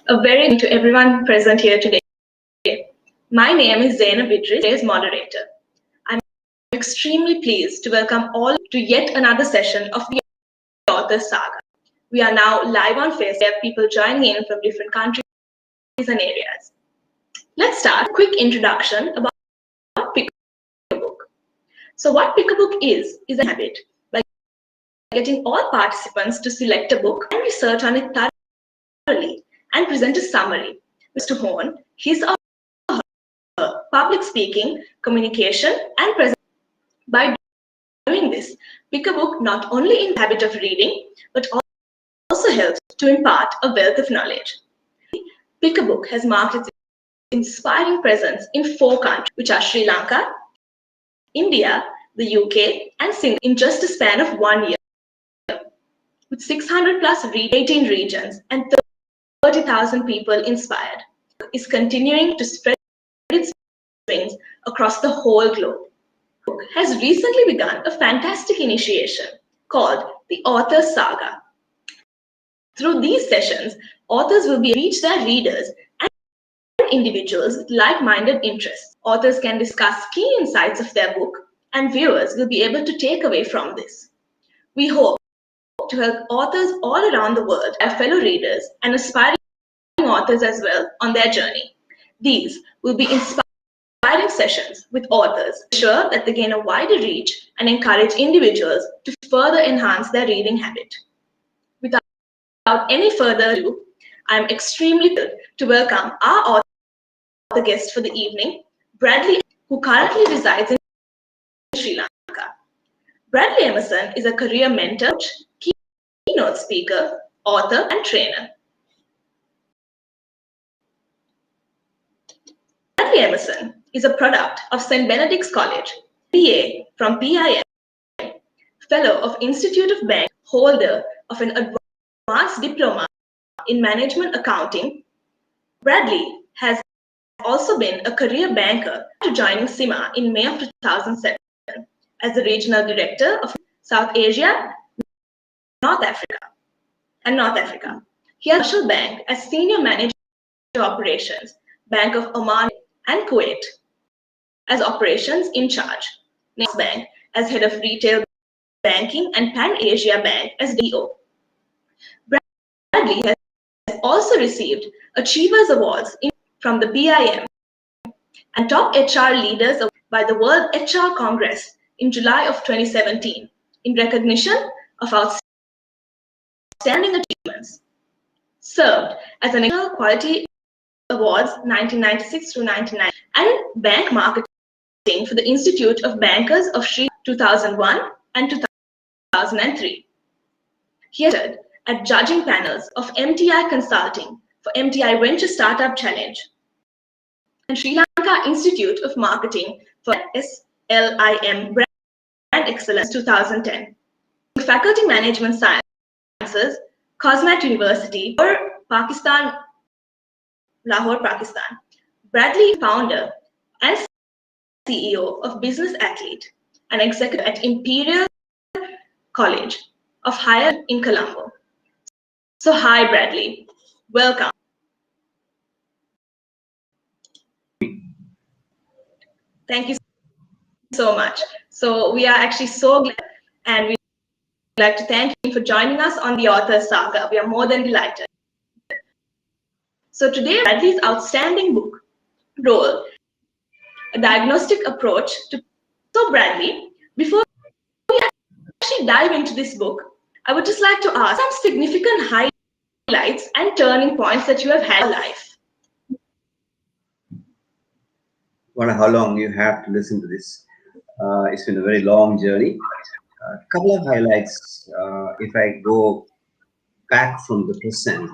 A very to everyone present here today. My name is Zainab Idris, today's moderator. I'm extremely pleased to welcome all to yet another session of the Author Saga. We are now live on Facebook. We have people joining in from different countries and areas. Let's start a quick introduction about Pick a Book. So what Pick a Book is a habit by getting all participants to select a book and research on it thoroughly and present a summary to hone his or her public speaking, communication, and presentation. By doing this, Pick a Book not only in the habit of reading, but also helps to impart a wealth of knowledge. Pick a Book has marked its inspiring presence in 4 countries, which are Sri Lanka, India, the UK, and Singapore, in just a span of 1 year. With 600 plus 18 regions and 30,000 people inspired, is continuing to spread its wings across the whole globe. The book has recently begun a fantastic initiation called the Author Saga. Through these sessions, authors will be able to reach their readers and individuals with like-minded interests. Authors can discuss key insights of their book, and viewers will be able to take away from this. We hope to help authors all around the world, our fellow readers, and aspiring authors as well on their journey. These will be inspiring sessions with authors, ensure that they gain a wider reach and encourage individuals to further enhance their reading habit. Without any further ado, I am extremely thrilled to welcome our author guest for the evening, Bradley, who currently resides in Sri Lanka. Bradley Emerson is a career mentor, keynote speaker, author, and trainer. Bradley Emerson is a product of St. Benedict's College, BA from PIM, fellow of Institute of Bank, holder of an advanced diploma in management accounting. Bradley has also been a career banker to joining CIMA in May of 2007 as the regional director of South Asia, North Africa. He has a commercial bank as senior manager of operations, Bank of Oman and Kuwait as operations in charge, Next Bank as head of retail banking, and Pan Asia Bank as DO. Bradley has also received Achievers Awards from the BIM and Top HR Leaders by the World HR Congress in July of 2017 in recognition of outstanding achievements. Served as an National Quality Awards 1996 through 1999 and Bank Marketing for the Institute of Bankers of Sri 2001 and 2003. He has served at judging panels of MTI Consulting for MTI Venture Startup Challenge and Sri Lanka Institute of Marketing for SLIM Brand Excellence 2010. Faculty Management Sciences, Cosmat University, Lahore, Pakistan. Bradley, founder and CEO of Business Athlete and executive at Imperial College of Higher in Colombo. So hi, Bradley. Welcome. Thank you so much. So we are actually so glad, and we'd like to thank you for joining us on the Author Saga. We are more than delighted. So today, Bradley's outstanding book, Role, a diagnostic approach to. So Bradley, before we actually dive into this book, I would just like to ask some significant highlights and turning points that you have had in your life. I wonder how long you have to listen to this. It's been a very long journey. A couple of highlights. If I go back from the present,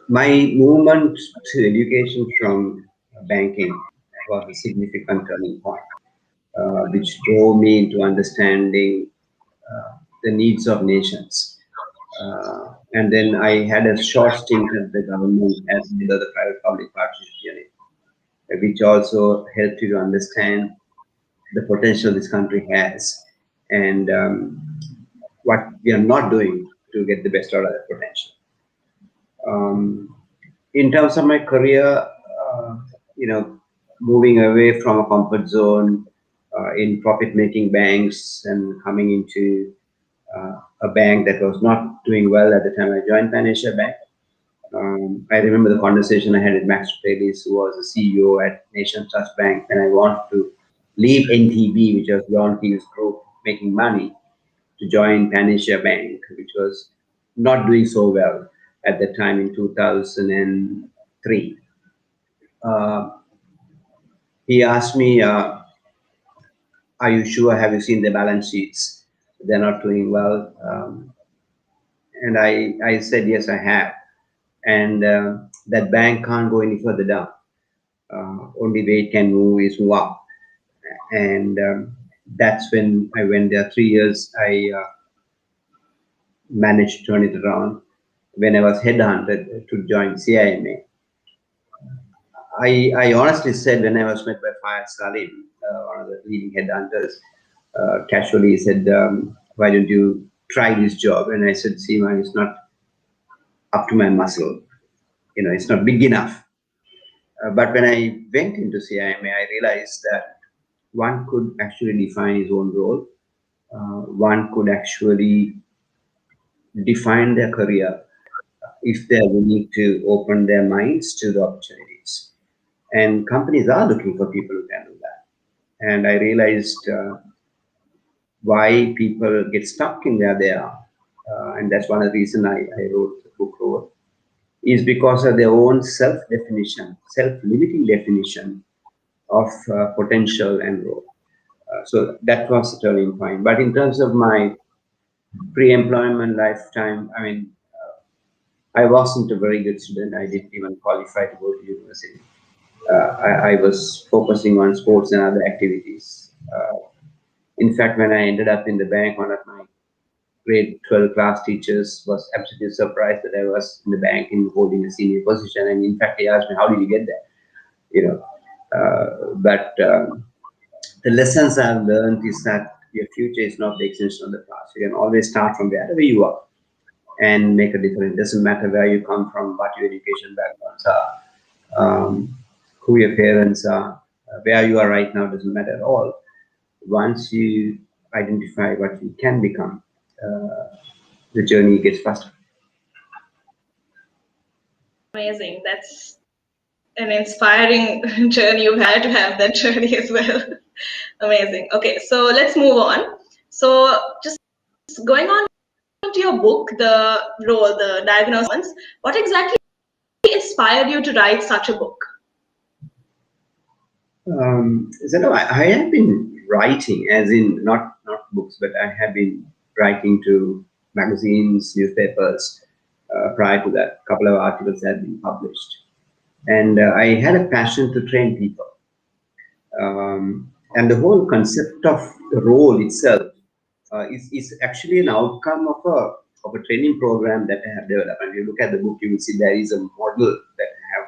my movement to education from banking was a significant turning point, which drove me into understanding the needs of nations. And then I had a short stint at the government as leader of the private-public partnership unit, which also helped you to understand the potential this country has and what we are not doing to get the best out of that potential. Um, in terms of my career, you know, moving away from a comfort zone in profit-making banks and coming into a bank that was not doing well at the time I joined Panisha Bank. I remember the conversation I had with Max Davies, who was the CEO at Nation Trust Bank, and I wanted to leave NTB, which was John Keel's group, making money, to join Panisha Bank, which was not doing so well at the time in 2003. Uh, he asked me, "Are you sure? Have you seen the balance sheets? They're not doing well." And I said, "Yes, I have." And that bank can't go any further down. Only way it can move is move up. And that's when I went there. 3 years, I managed to turn it around. When I was headhunted to join CIMA, I honestly said when I was met by Fayez Salim, one of the leading headhunters, casually he said, "Why don't you try this job?" And I said, "See, man, it's not up to my muscle. It's not big enough." But when I went into CIMA, I realized that one could actually define his own role. One could actually define their career if they're willing to open their minds to the opportunities. And companies are looking for people who can do that. And I realized why people get stuck in where they are. And that's one of the reasons I wrote the book Road, is because of their own self-definition, self-limiting definition of potential and role. So that was the turning point. But in terms of my pre-employment lifetime, I mean, I wasn't a very good student. I didn't even qualify to go to university. I was focusing on sports and other activities. In fact, when I ended up in the bank, one of my grade 12 class teachers was absolutely surprised that I was in the bank and holding a senior position. And in fact, he asked me, "How did you get there?" You know, but the lessons I've learned is that your future is not the extension of the past. You can always start from wherever you are and make a difference. It doesn't matter where you come from, what your education backgrounds are, who your parents are, where you are right now doesn't matter at all. Once you identify what you can become, the journey gets faster. Amazing. That's an inspiring journey. You've had to have that journey as well. Amazing. Okay, so let's move on. So just going on to your book, the role, the diagnosis, what exactly inspired you to write such a book? So no, I have been writing, as in not books, but I have been writing to magazines, newspapers. Prior to that, a couple of articles had been published, and I had a passion to train people. And the whole concept of the role itself is actually an outcome of a training program that I have developed. And you look at the book, you will see there is a model that I have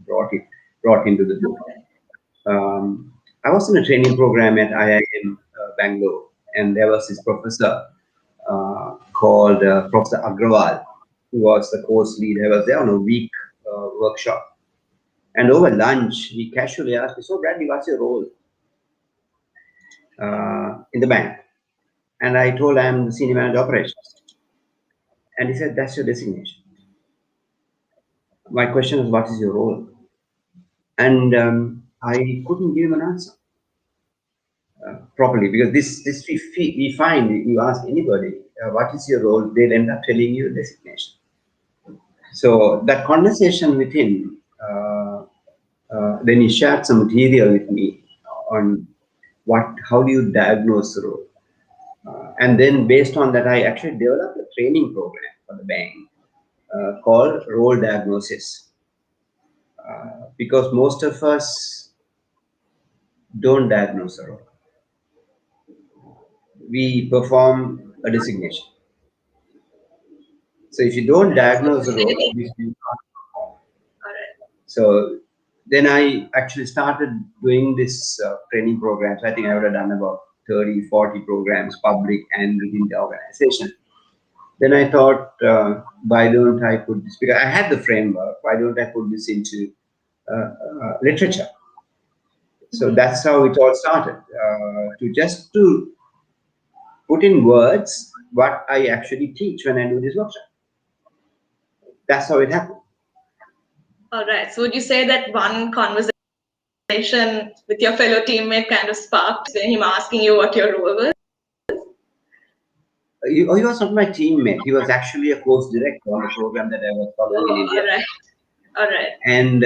brought into the book. I was in a training program at IIM Bangalore, and there was this professor called Professor Agrawal, who was the course lead. I was there on a week workshop, and over lunch, he casually asked me, "So, Bradley, what's your role in the bank?" And I told him, "I'm the senior manager operations." And he said, "That's your designation." My question is, "What is your role?" And I couldn't give him an answer properly, because this we find, you ask anybody, what is your role, they'll end up telling you designation. So that conversation with him, then he shared some material with me on how do you diagnose the role. And then based on that, I actually developed a training program for the bank called Role Diagnosis. Because most of us don't diagnose a role. We perform a designation. So if you don't diagnose the role, obviously you can't perform. So then I actually started doing this training programs. I think I would have done about 30, 40 programs, public and within the organization. Then I thought, why don't I put this? Because I had the framework. Why don't I put this into literature? So that's how it all started. To put in words what I actually teach when I do this workshop. That's how it happened. All right. So would you say that one conversation with your fellow teammate kind of sparked him asking you what your role was? He was not my teammate. He was actually a course director on the program that I was following in Oh, India. all right. All right. And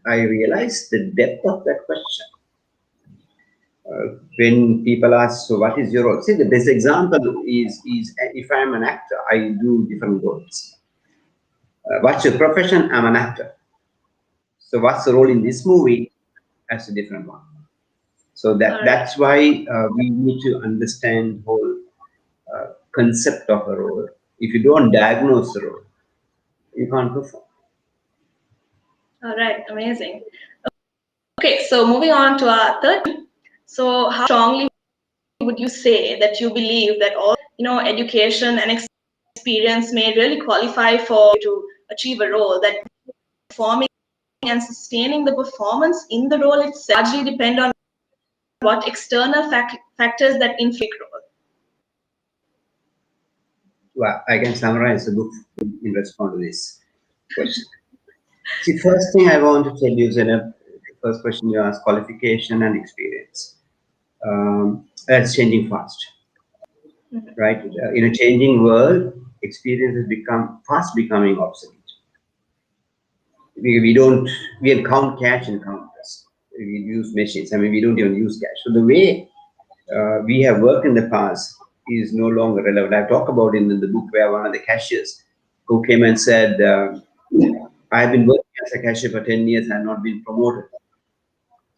I realized the depth of that question. When people ask, so what is your role? See, the best example is if I'm an actor, I do different roles. What's your profession? I'm an actor. So what's the role in this movie? That's a different one. So that's why we need to understand the whole concept of a role. If you don't diagnose the role, you can't perform. All right, amazing. Okay, so moving on to our third. So how strongly would you say that you believe that all education and experience may really qualify for you to achieve a role, that performing and sustaining the performance in the role itself largely depend on what external factors that influence role? Well, I can summarize the book in response to this question. See, first thing I want to tell you, Zainab, the first question you asked, qualification and experience. That's changing fast, right? In a changing world, experience has fast becoming obsolete. We can count cash in counters. We use machines. I mean, we don't even use cash. So the way we have worked in the past is no longer relevant. I talk about it in the book where one of the cashiers who came and said, I've been working as a cashier for 10 years and not been promoted.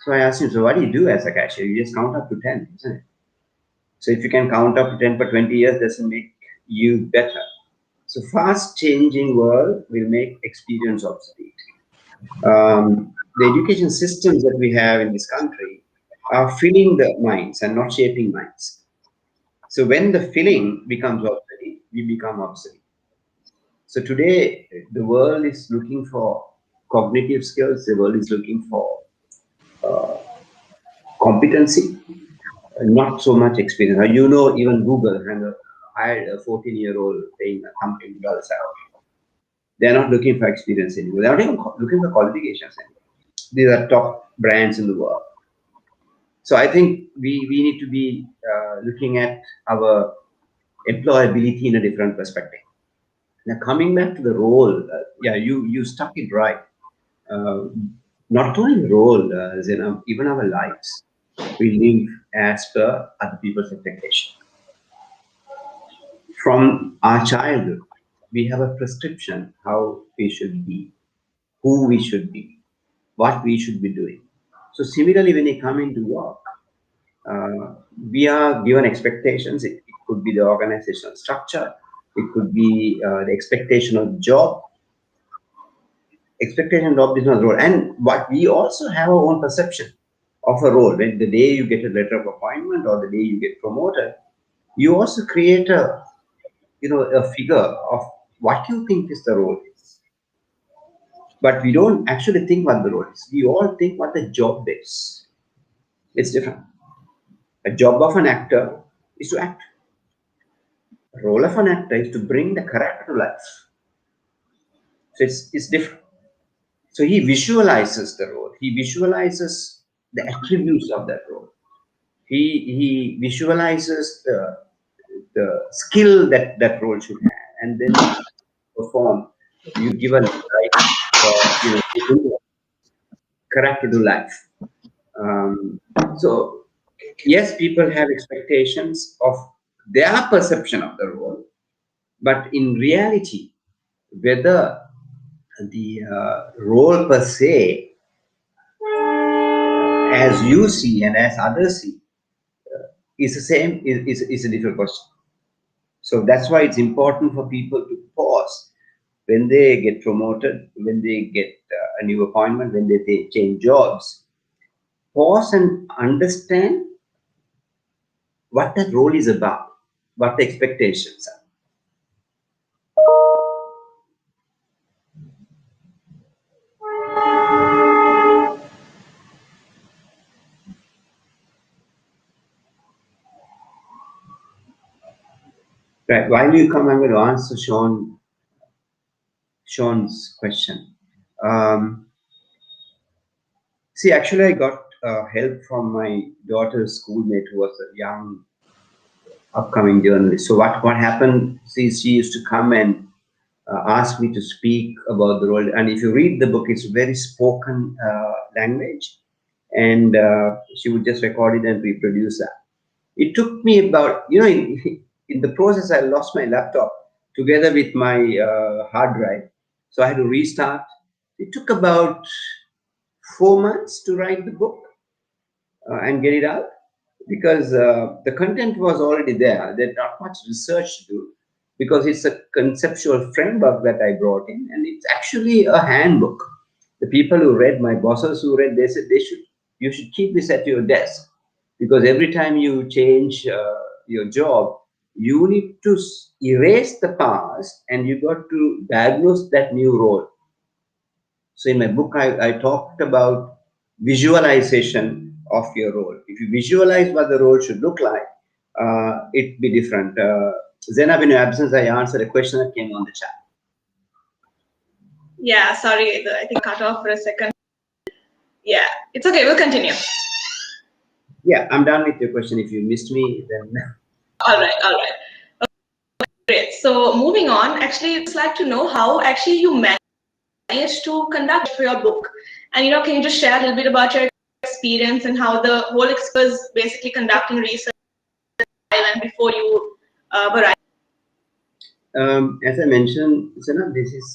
So I asked him, so what do you do as a cashier? You just count up to 10, isn't it? So if you can count up to 10 for 20 years, doesn't make you better. So fast changing world will make experience obsolete. The education systems that we have in this country are filling the minds and not shaping minds. So when the filling becomes obsolete, we become obsolete. So today, the world is looking for cognitive skills. The world is looking for competency, not so much experience. Now, even Google hired a 14-year-old paying $1 million salary. They're not looking for experience anymore. They're not even looking for qualifications anymore. These are top brands in the world. So I think we need to be looking at our employability in a different perspective. Now, coming back to the role, you stuck it right. Not only role, even our lives, we live as per other people's expectation. From our childhood, we have a prescription how we should be, who we should be, what we should be doing. So similarly, when you come into work, we are given expectations. It could be the organizational structure. It could be the expectation of job. Expectation of business role. And what we also have our own perception of a role. When the day you get a letter of appointment or the day you get promoted, you also create a figure of what you think is the role is. But we don't actually think what the role is. We all think what the job is. It's different. A job of an actor is to act. The role of an actor is to bring the character to life. So it's different. So he visualizes the role. He visualizes the attributes of that role. He visualizes the skill that role should have, and then perform. You give a character to life. So yes, people have expectations of their perception of the role, but in reality, whether the role per se, as you see and as others see, is the same, is a different question. So that's why it's important for people to pause when they get promoted, when they get a new appointment, when they change jobs. Pause and understand what that role is about. what the expectations are. Right. While you come, I'm going to answer Sean's question. Um, See, actually, I got help from my daughter's schoolmate who was a young upcoming journalist. So what happened? See, she used to come and ask me to speak about the role. And if you read the book, it's very spoken language, and she would just record it and reproduce that. It took me about, in the process, I lost my laptop together with my hard drive, so I had to restart. It took about 4 months to write the book and get it out because the content was already there. There's not much research to do because it's a conceptual framework that I brought in, and it's actually a handbook. The people who read, my bosses who read, they said you should keep this at your desk because every time you change your job, you need to erase the past and you got to diagnose that new role. So in my book, I talked about visualization of your role. If you visualize what the role should look like, it'd be different. Zainab, in your absence, I answered a question that came on the chat. Yeah, sorry, I think cut off for a second. Yeah, it's okay. We'll continue. Yeah, I'm done with your question. If you missed me, then. All right, all right. Great. So moving on, actually, I'd just like to know how actually you managed to conduct for your book. And, can you just share a little bit about your experience and how the whole experience was basically conducting research and before you were writing? As I mentioned, Zainab, this is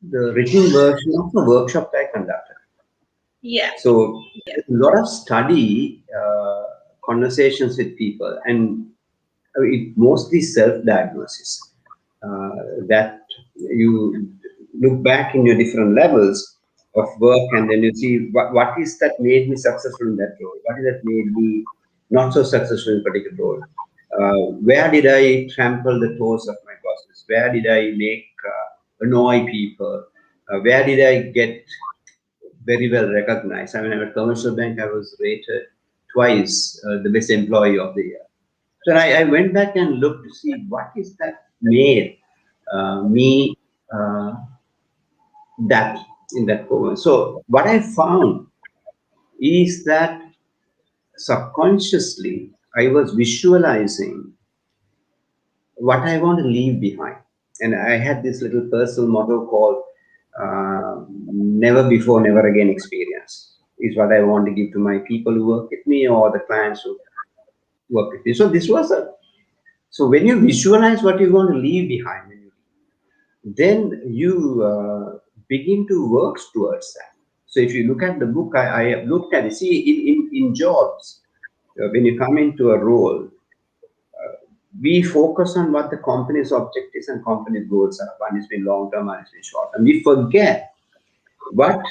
the written version of the workshop that I conducted. Yeah. So a lot of study, conversations with people, and it mostly self-diagnosis. That you look back in your different levels of work, and then you see what is that made me successful in that role? What is that made me not so successful in a particular role? Where did I trample the toes of my bosses? Where did I make annoy people? Where did I get very well recognized? I mean, at a commercial bank, I was rated twice the best employee of the year. So I went back and looked to see what is that made me that in that moment. So what I found is that subconsciously I was visualizing what I want to leave behind. And I had this little personal motto called never before, never again experience is what I want to give to my people who work with me or the clients who work with me. So this was so when you visualize what you want to leave behind, then you begin to work towards that. So if you look at the book, I looked at it. See, in jobs, when you come into a role, we focus on what the company's objectives and company's goals are. One is been long term, one is been short term. We forget what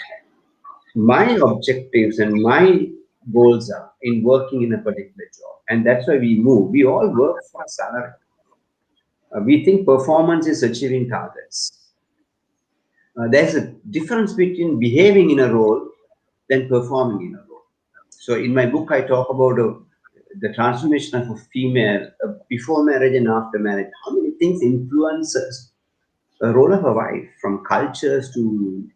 my objectives and my goals are in working in a particular job. And that's why we move. We all work for a salary. We think performance is achieving targets. There's a difference between behaving in a role than performing in a role. So in my book, I talk about the transformation of a female before marriage and after marriage. How many things influences the role of a wife, from cultures to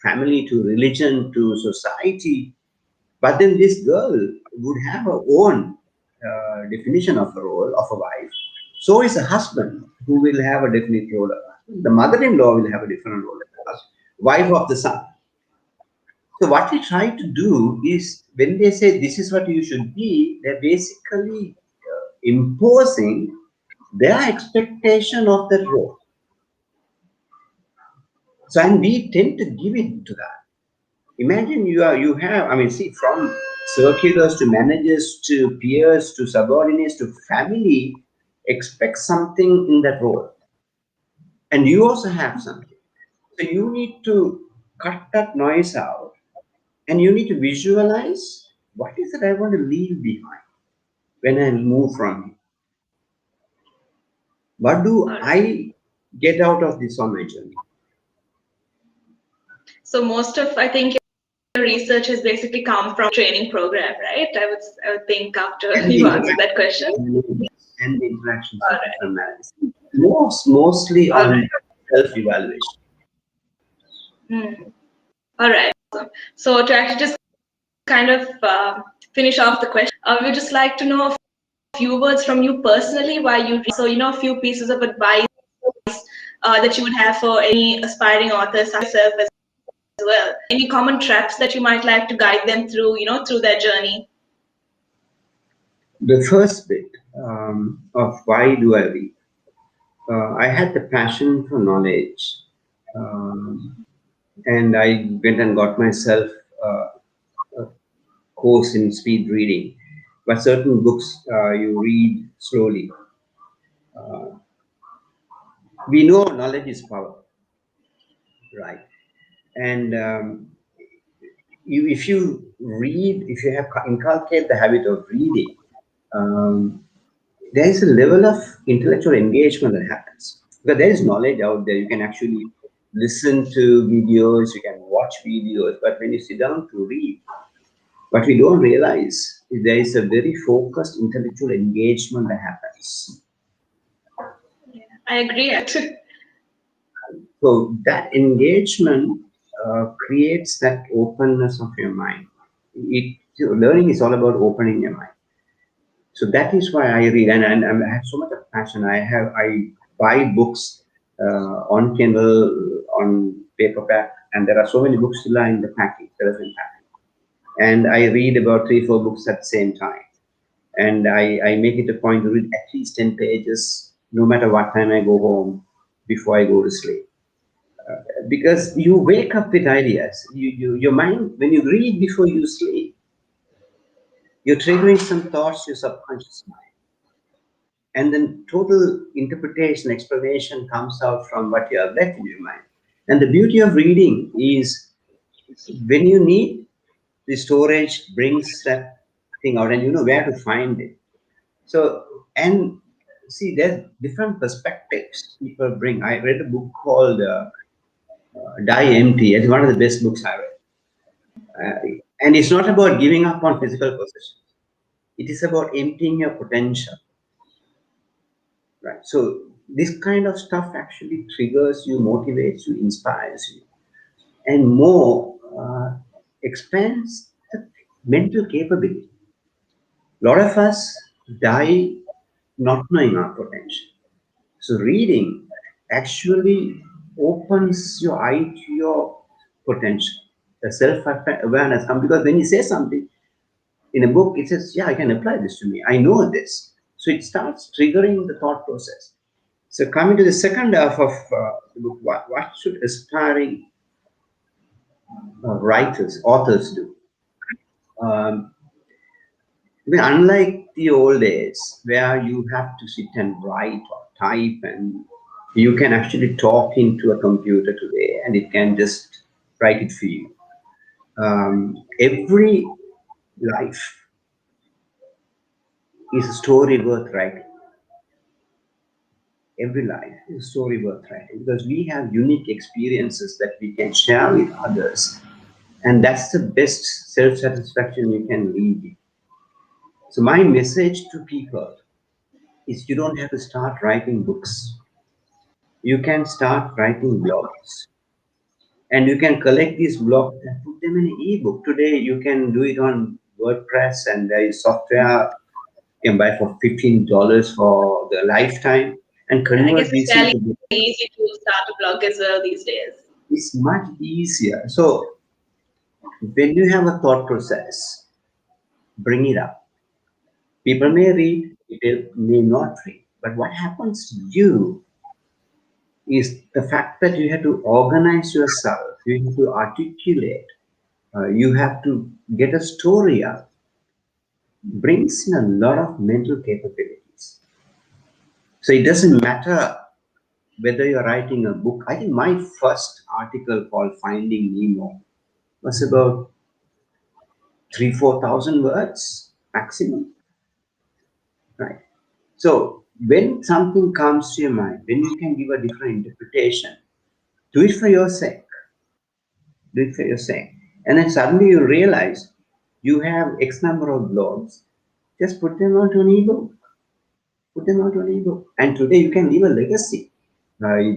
family to religion to society. But then this girl would have her own definition of a role of a wife. So is a husband who will have a definite role. The mother-in-law will have a different role as wife of the son. So what we try to do is when they say this is what you should be, they're basically imposing their expectation of that role. So and we tend to give it to that. Imagine you have, I mean, see, from circulars to managers to peers to subordinates to family, expect something in that role. And you also have something. So you need to cut that noise out and you need to visualize what is it I want to leave behind. when I move from here? What do All right. I get out of this on my journey? So most of, I think, your research has basically come from training program, right? I would think after And the you answer that interactions, question. and the interactions All with right. different managers. Mostly All on right. self-evaluation. Hmm. All right. So to actually just kind of finish off the question, we would just like to know a few words from you personally why you read. So, a few pieces of advice that you would have for any aspiring authors, yourself as well. Any common traps that you might like to guide them through, through their journey. The first bit of why do I read? I had the passion for knowledge, and I went and got myself a course in speed reading. But certain books you read slowly. We know knowledge is power, right? And if you read, if you have inculcate the habit of reading, um, there is a level of intellectual engagement that happens. Because there is knowledge out there, you can actually listen to videos, you can watch videos, but when you sit down to read, what we don't realize is there is a very focused intellectual engagement that happens. Yeah, I agree. So that engagement creates that openness of your mind. Learning is all about opening your mind. So that is why I read, and I have so much of passion. I buy books on Kindle, on paperback, and there are so many books still are in the packing, telephone packing. And I read about 3, 4 books at the same time. And I make it a point to read at least 10 pages, no matter what time I go home before I go to sleep. Because you wake up with ideas. Your mind, when you read before you sleep, you're triggering some thoughts to your subconscious mind. And then total interpretation, explanation comes out from what you have left in your mind. And the beauty of reading is when you need, the storage brings that thing out and you know where to find it. So, and see, there's different perspectives people bring. I read a book called Die Empty. It's one of the best books I read. And it's not about giving up on physical possessions. It is about emptying your potential, right? So this kind of stuff actually triggers you, motivates you, inspires you, and more expands the mental capability. A lot of us die not knowing our potential. So reading actually opens your eye to your potential, the self-awareness comes because when you say something in a book, it says, "Yeah, I can apply this to me. I know this." So it starts triggering the thought process. So coming to the second half of the book, what should aspiring authors do? Um, I mean, unlike the old days where you have to sit and write or type, and you can actually talk into a computer today and it can just write it for you. Every life is a story worth writing. Every life is a story worth writing because we have unique experiences that we can share with others. And that's the best self satisfaction you can lead. So, my message to people is you don't have to start writing books. You can start writing blogs and you can collect these blogs and put them in an ebook. Today, you can do it on WordPress and there is software you can buy for $15 for the lifetime and I guess convert it's these fairly into books. easy to start a blog as well these days. It's much easier. So, when you have a thought process, bring it up. People may read, people may not read. But what happens to you is the fact that you have to organize yourself, you have to articulate, you have to get a story out, brings in a lot of mental capabilities. So it doesn't matter whether you're writing a book. I think my first article called Finding Nemo was about 3, 4,000 words maximum. right? So when something comes to your mind, when you can give a different interpretation, do it for your sake. Do it for your sake. And then suddenly you realize you have X number of blogs, just put them onto an ebook. Put them onto an ebook. And today you can leave a legacy.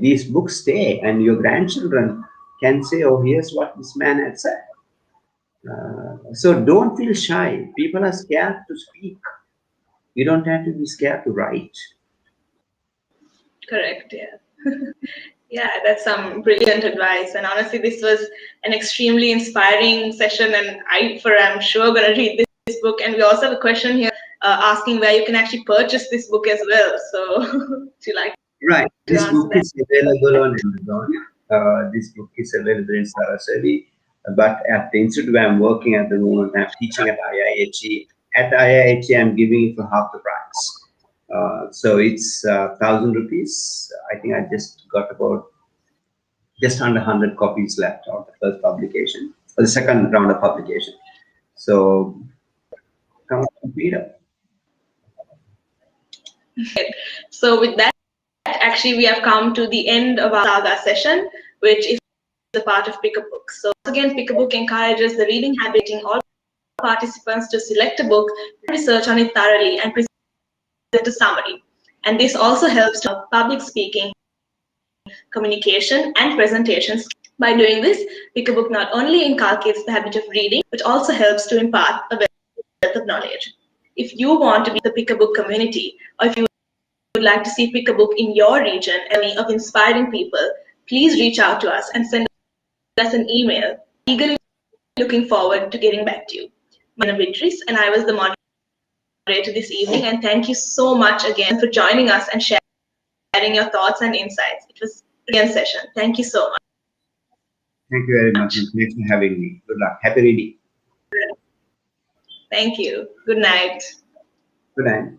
These books stay, and your grandchildren can say, "Oh, here's what this man had said." So don't feel shy. People are scared to speak. You don't have to be scared to write. Correct. Yeah. Yeah, that's some brilliant advice. And honestly, this was an extremely inspiring session. And I'm sure, going to read this book. And we also have a question here asking where you can actually purchase this book as well. So, would you like Right. to This answer book that? is available on Amazon. This book is available in Saraswati. But at the institute where I'm working at the moment, I'm teaching at IIHE. At IIHE, I'm giving it for half the price. So it's 1,000 rupees. I think I just got about just under 100 copies left of the first publication, or the second round of publication. So come up and read it. So, with that, actually, we have come to the end of our Saga session, which is a part of Pick a Book. So, again, Pick a Book encourages the reading habit in all participants to select a book, research on it thoroughly, and present a summary. And this also helps to public speaking, communication, and presentations. By doing this, Pick a Book not only inculcates the habit of reading, but also helps to impart a wealth of knowledge. If you want to be the Pick a Book community, or if you would like to see Pick a Book in your region, any of inspiring people, please reach out to us and send us an email. Eagerly looking forward to getting back to you. My name is Beatrice, and I was the moderator this evening. And thank you so much again for joining us and sharing your thoughts and insights. It was a brilliant session. Thank you so Thank you very much, much. and thanks for having me. Good luck. Happy reading. Thank you. Good night. Good night.